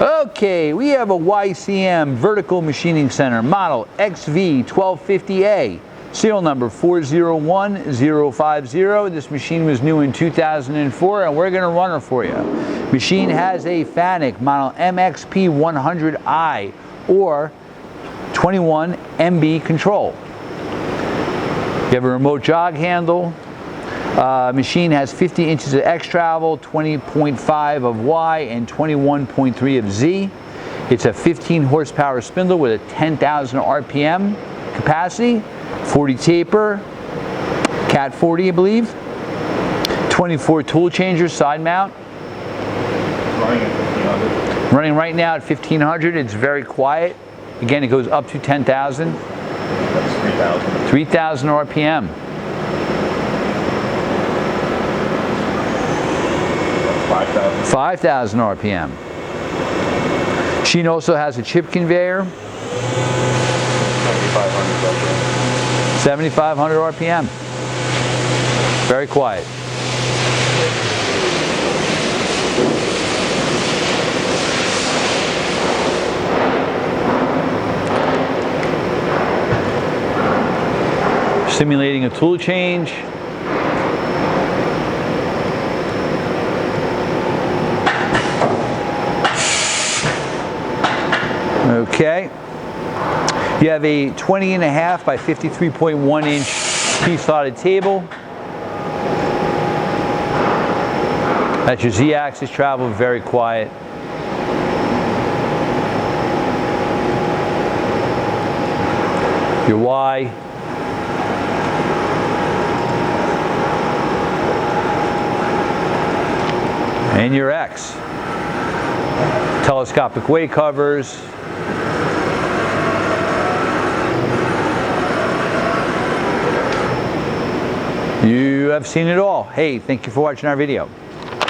Okay, we have a YCM Vertical Machining Center model XV1250A, serial number 401050. This machine was new in 2004 and we're going to run her for you. Machine has a FANUC model MXP100i or 21 MB control. You have a remote jog handle. Machine has 50 inches of X travel, 20.5 of Y, and 21.3 of Z. It's a 15 horsepower spindle with a 10,000 RPM capacity, 40 taper, Cat 40 I believe, 24 tool changers, side mount. Running at 1500. Running right now at 1500. It's very quiet. Again, it goes up to 10,000. That's 3,000. 3,000 RPM. 5,000 RPM. Machine also has a chip conveyor. 7,500 RPM. Very quiet. Simulating a tool change. Okay, you have a 20.5 by 53.1 inch T-slotted table. That's your Z-axis travel, very quiet. Your Y. And your X. Telescopic weight covers. You have seen it all. Hey, thank you for watching our video.